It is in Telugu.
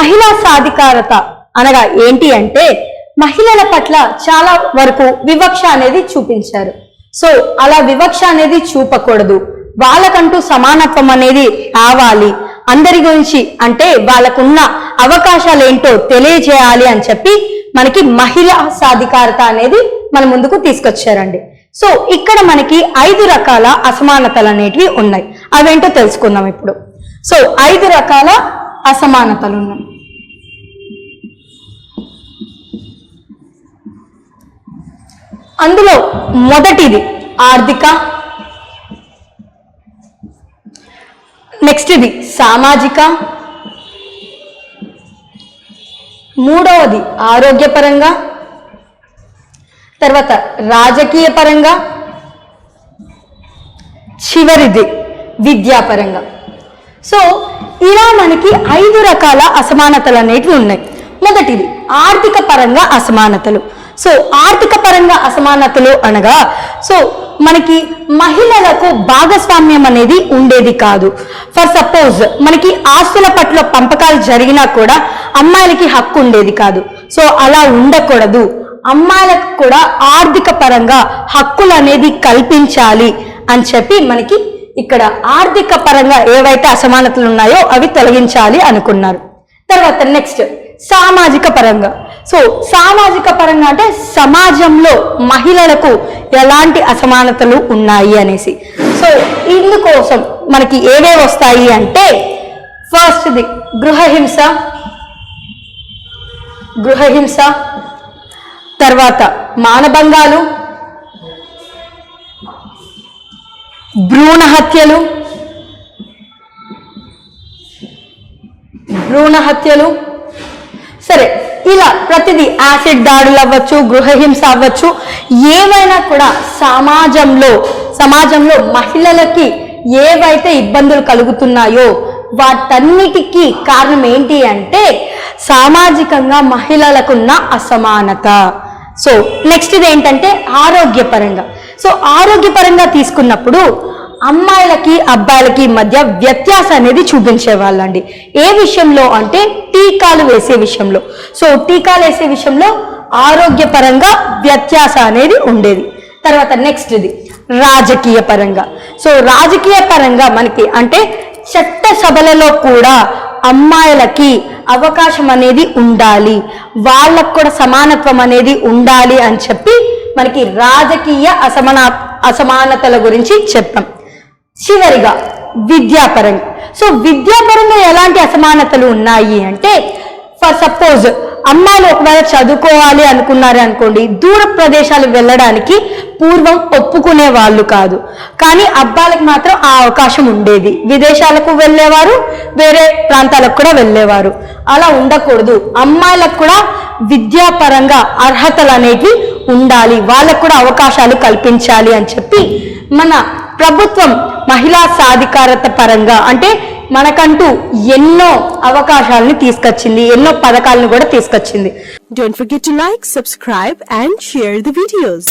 మహిళా సాధికారత అనగా ఏంటి అంటే మహిళల పట్ల చాలా వరకు వివక్ష అనేది చూపించారు. సో అలా వివక్ష అనేది చూపకూడదు, వాళ్ళకంటూ సమానత్వం అనేది రావాలి, అందరి గురించి అంటే వాళ్ళకున్న అవకాశాలు ఏంటో తెలియజేయాలి అని చెప్పి మనకి మహిళా సాధికారత అనేది మన ముందుకు తీసుకొచ్చారండి. సో ఇక్కడ మనకి 5 రకాల అసమానతలు అనేటివి ఉన్నాయి. అవేంటో తెలుసుకుందాం ఇప్పుడు. సో 5 రకాల అసమానతలు ఉన్నాయి. అందులో మొదటిది ఆర్థిక, నెక్స్ట్ ఇది సామాజిక, మూడవది ఆరోగ్యపరంగా, తర్వాత రాజకీయ పరంగా, చివరిది విద్యాపరంగా. సో ఇలా మనకి 5 రకాల అసమానతలు అనేటివి ఉన్నాయి. మొదటిది ఆర్థిక పరంగా అసమానతలు. సో ఆర్థిక పరంగా అసమానతలు అనగా సో మనకి మహిళలకు భాగస్వామ్యం అనేది ఉండేది కాదు. ఫర్ సపోజ్ మనకి ఆస్తుల పట్ల పంపకాలు జరిగినా కూడా అమ్మాయిలకి హక్కు ఉండేది కాదు. సో అలా ఉండకూడదు, అమ్మాయిలకు కూడా ఆర్థిక పరంగా హక్కులు అనేది కల్పించాలి అని చెప్పి మనకి ఇక్కడ ఆర్థిక పరంగా ఏవైతే అసమానతలు ఉన్నాయో అవి తొలగించాలి అనుకున్నారు. తర్వాత నెక్స్ట్ సామాజిక పరంగా. సో సామాజిక పరంగా అంటే సమాజంలో మహిళలకు ఎలాంటి అసమానతలు ఉన్నాయి అనేసి. సో ఇందుకోసం మనకి ఏవేవి వస్తాయి అంటే ఫస్ట్ది గృహహింస, తర్వాత మానభంగాలు, భ్రూణ హత్యలు. సరే, ఇలా ప్రతిదీ యాసిడ్ దాడులు అవ్వచ్చు, గృహహింస అవ్వచ్చు, ఏవైనా కూడా సమాజంలో మహిళలకి ఏవైతే ఇబ్బందులు కలుగుతున్నాయో వాటన్నిటికీ కారణం ఏంటి అంటే సామాజికంగా మహిళలకున్న అసమానత. సో నెక్స్ట్ ఇది ఏంటంటే ఆరోగ్యపరంగా. సో ఆరోగ్యపరంగా తీసుకున్నప్పుడు అమ్మాయిలకి అబ్బాయిలకి మధ్య వ్యత్యాసం అనేది చూపించేవాళ్ళండి. ఏ విషయంలో అంటే టీకాలు వేసే విషయంలో. సో టీకాలు వేసే విషయంలో ఆరోగ్యపరంగా వ్యత్యాసం అనేది ఉండేది. తర్వాత నెక్స్ట్ ఇది రాజకీయ పరంగా. సో రాజకీయ పరంగా మనకి అంటే చట్ట సభలలో కూడా అమ్మాయిలకి అవకాశం అనేది ఉండాలి, వాళ్ళకు కూడా సమానత్వం అనేది ఉండాలి అని చెప్పి మనకి రాజకీయ అసమానతల గురించి చెప్పాం. చివరిగా విద్యాపరంగా. సో విద్యాపరంగా ఎలాంటి అసమానతలు ఉన్నాయి అంటే ఫర్ సపోజ్ అమ్మాయిలు ఒకవేళ చదువుకోవాలి అనుకున్నారు అనుకోండి, దూర ప్రదేశాలు వెళ్ళడానికి పూర్వం ఒప్పుకునే వాళ్ళు కాదు, కానీ అబ్బాయిలకు మాత్రం ఆ అవకాశం ఉండేది. విదేశాలకు వెళ్ళేవారు, వేరే ప్రాంతాలకు కూడా వెళ్ళేవారు. అలా ఉండకూడదు, అమ్మాయిలకు కూడా విద్యాపరంగా అర్హతలు అనేవి ఉండాలి, వాళ్ళకు కూడా అవకాశాలు కల్పించాలి అని చెప్పి మన ప్రభుత్వం మహిళా సాధికారత పరంగా అంటే మనకంటూ ఎన్నో అవకాశాలను తీసుకొచ్చింది, ఎన్నో పథకాలను కూడా తీసుకొచ్చింది. Don't forget to like, subscribe and share the videos.